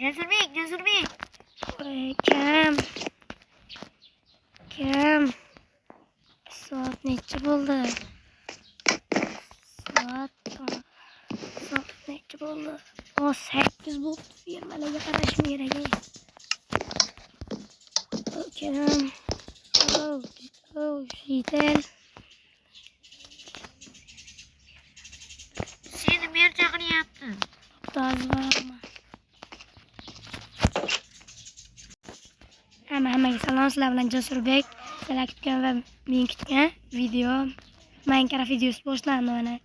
Jasurbek. Kam. Soat necha bo'ldi? Soat necha bo'ldi? 8 bo'ldi. Firmalarga qarashim kerak. Kam. Shitel. Seni men chaqiryapti. Tozbormi? Hammaga salom, sizlar bilan Jasurbek. Sizlar kutgan va men kutgan video Minecraft videosi boshlandi mana.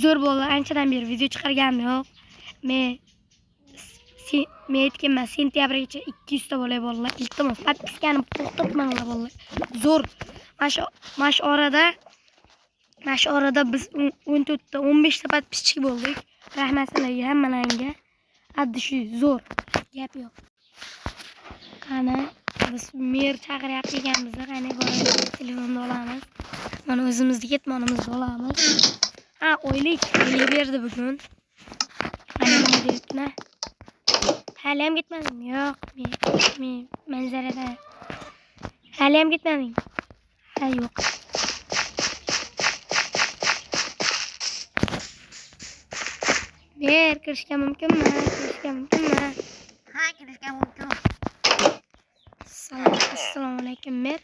Zo'r bo'ldi. Anchadan beri video chiqarganim yo'q. Men aytganman, sentyabrgacha 200 ta bo'lay bolalar. Iltimos, podpiskani to'xtatmanglar bolalar. Zo'r. Mana shu orada biz 14 ta 15 ta podpischik bo'ldik. Rahmat sizlarga hammalaringga. Addi shu zo'r. Gap yo'q. Qani biz mer chaqiryapti ekanmiz. Qani boramiz, telefonni olamiz. Mana o'zimizni ketmonimizni olamiz. Ha, oylik berdi bugun. Qani nima deyapti? Hali ham ketmadim. Yo'q, men manzarada. Hali ham ketmadim. Ha, yo'q. Ber, kirishga mumkinmi? Ha, kirishga mumkin. Assalomu alaykum, mer.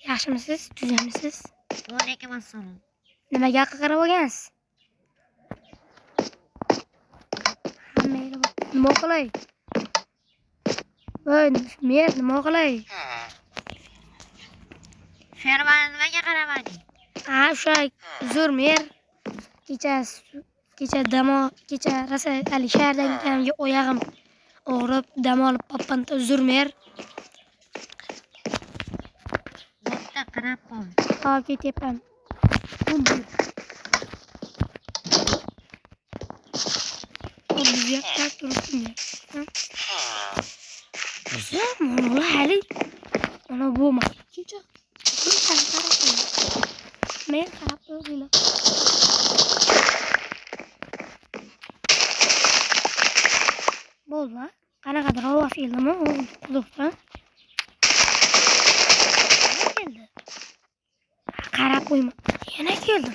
Yaxshimisiz? Tuzamisiz? Va alaykum assalom. Nimaga qarab olgansiz? Nima qilay? Voy, mer, nima qilay? Fermani nimaga qaramading? Ha, o'sha zo'r mer. Kecha rosa ali shahardagi ekanimga oyog'im og'rib, dam olib qolibman. Zo'r mer. Bo'pti, qarab qol. Hop, ketyapman. Bizga turibdi. Mana hali. Mana bu makinacha. Men qarab qo'yinglar. Bo'ldi. Qanaqadir ovoz keldimi? Quduqdan. Keldi. Qarab qo'yma. Yana keldi.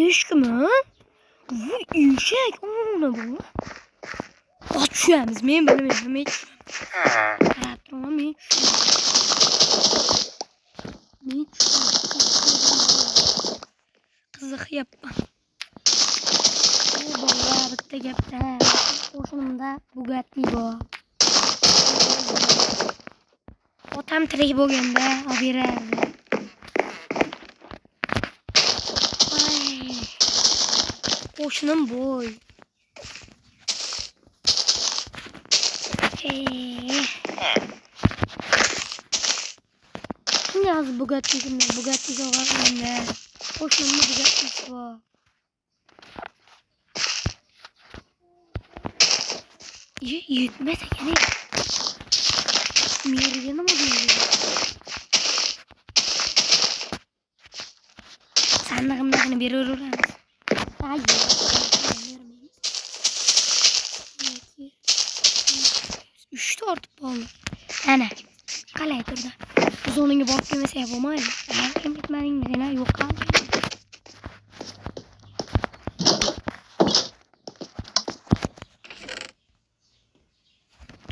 Eshikmi? Bu eshik. Ona bu. Ochamiz. Men bilmayman. Qarab turaman. Qiziqyapman. Bolalar bitta gapda. Qo'shnimda Bugatti bor. Otam tirik bo'lganda olib berardi. Qo'shnim boy. Kimga hozir Bugatti sovg'alanda? Qo'shnimni Bugattisi bor. Yetmasa kerak. Meriga nima deydi? Sandig'imni beraveramiz. Uchta ortib qoldi. Ana, qalay turdi. Biz o'ninga borib kelmasak bo'lmaydi. Kim ketmadingiz, yana yo'q qoldi.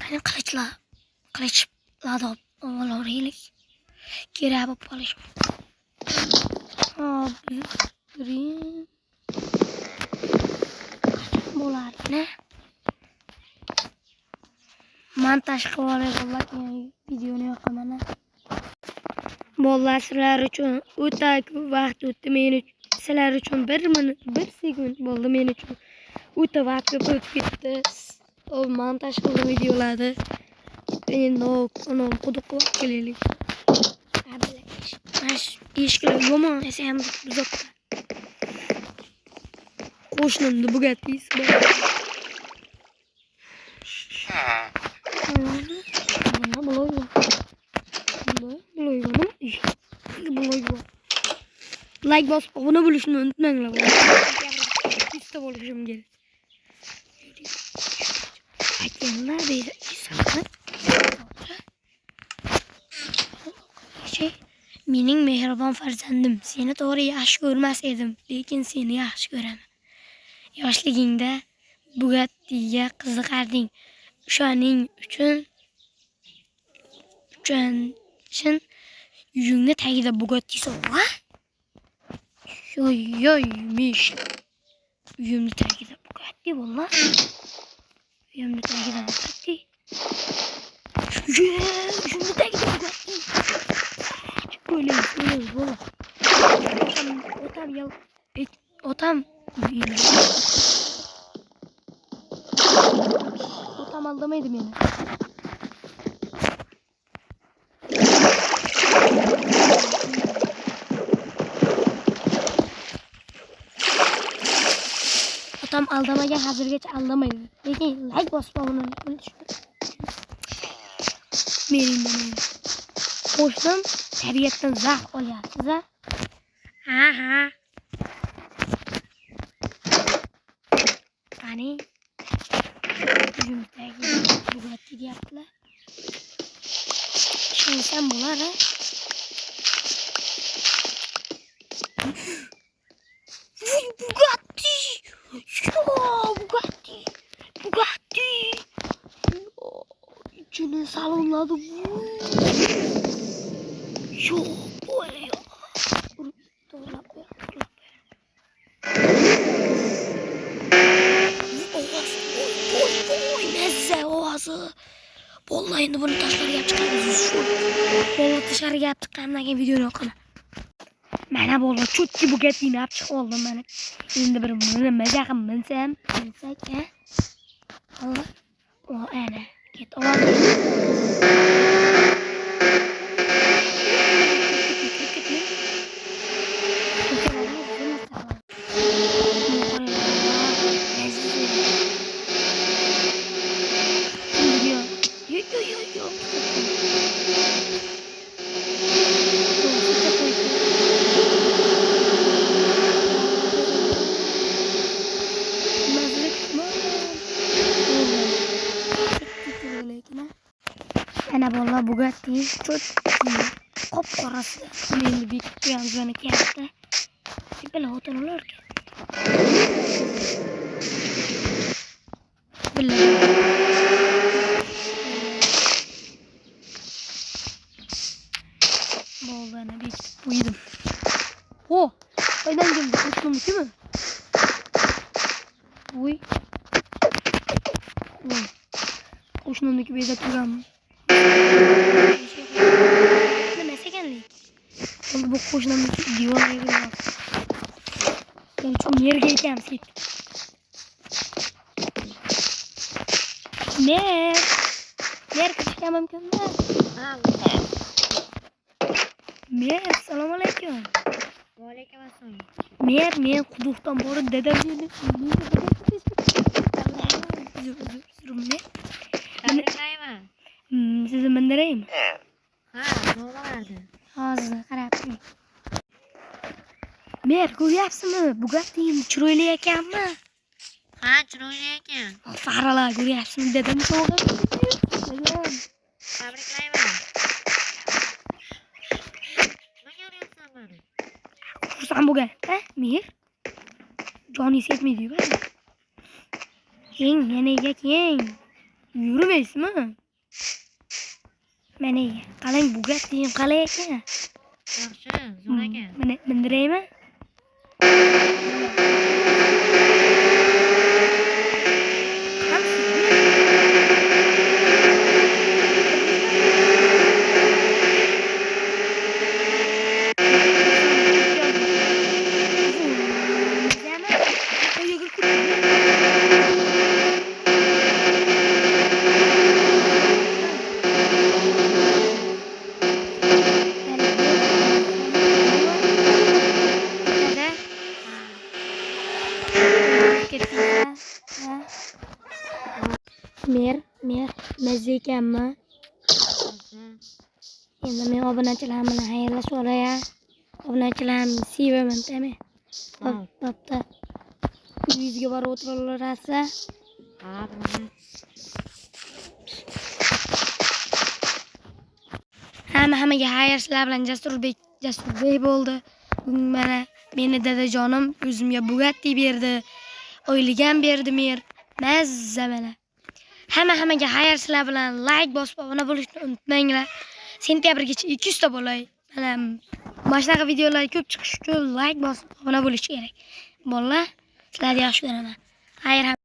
Qani qilichlarni olaverilik. Kerak bo'lib qolish. Hop, green. Bo'lardi. Montaj qilib olay videoni yoqaman. Bolalar, sizlar uchun o'ta ko'p vaqt o'tdi. Men uchun sizlar uchun 1 sekund bo'ldi. Men uchun o'ta vaqt ko'p o'tib ketdi. O montaj qildim videolarni. Endi uni quduqqa olib kelaylik. Eshiklar yomon esa ham buzoqda. Qo'shnimni Bugattisi bor. Like bosib, obuna bo'lishni unutmanglar. Kista bo'lishim kerak. Aytganlar beri mening mehribon farzandim, seni to'g'ri yaxshi ko'rmas edim, lekin seni yaxshi ko'raman. Yoshligingda Bugattiga qiziqarding. O'shaning uchun uyingni tagida Bugatti sovg'a. Yoy, mish. Uyimni tagida Bugatti bo'lma. Uyimni tagida Bugatti. Uyimni tagida Bugatti. O'ylaymiz, bo'la. Otam aldamaydi meni. Otam aldamagan, hozirgacha aldamaydi. Lekin like bosib uni mening qo'shnim tabiatdan zavq olyapsiz a? Ha. Qani uyimizdagi Bugatti deyaptilar. Ishonsam bo'lar a? Bugatti. İçini salonladı. Böyle ya. Doğrulap ver. Oy, nezze oğazı. Vallahi endi bunu tashqariga chiqaramiz. Vallahi tashqariga olib chiqqandan keyin videoni o'qima. Mana bo'ldi, chutki Bugattini olib chiqib oldim mana. Endi bir mazaxim minsam, ha? Allah. O ana, ket ovoz. Ana bolla Bugatti çok qop-qorasi. Meni bekib qo'yamiz mana kiyapti. Bila o'tiralar ki. Bila. Bo'ldi ana bekib qo'ydim. Ho, qaydan keldi? Qo'shnimniki mi? Voy. Qo'shnimniki bu yerda turganmi? Nima ekanlik? Endi bu qo'shnimniki divorga kirgan. Men uchun yerga ekanmiz ketib. Mer kirishga mumkinmi? Mer, assalomu alaykum. Va alaykum assalom. Men quduqdan borib dadam dedi. Tabriklayman. Sizni mindiraymi? Ha, nolalardi. Hozir qarab turing. Mer, ko'ryapsizmi? Bugatti'm chiroyli ekanmi? Ha, chiroyli ekan. Faralar ko'ryapsizmi? Dadam sovg'a qildi. Tabriklayman. Nima qilyapsan meni? Xursand bo'lgan, ha? Mer. Joningiz yetmaydi-ku. Keng, yana keng. Yurmaysizmi? Mana qalang Bugatti'm qalay ekan? Yaxshi, zo'r ekan. Mana mindiraymi? Mer, mazza ekanmi? Endi men obunachilar bilan xayrlashib olay. Obunachilarni sevaman, tamam. Bo'pti. Uyingizga borib o'tiraverasiz. Ha, buni. Hammaga xayr, sizlar bilan Jasurbek bo'ldi. Bugun mana meni dadajonim o'zimga Bugatti berdi. O'ylagan berdi mer. Mazza mana. Hammaga xayr, sizlar bilan like bosib obuna bo'lishni unutmanglar. Sentyabrgacha 200 ta bo'lay. Mana mana shunaqa videolar ko'p chiqish uchun like bosib obuna bo'lish kerak. Bolalar, sizlarni yaxshi ko'raman. Xayr.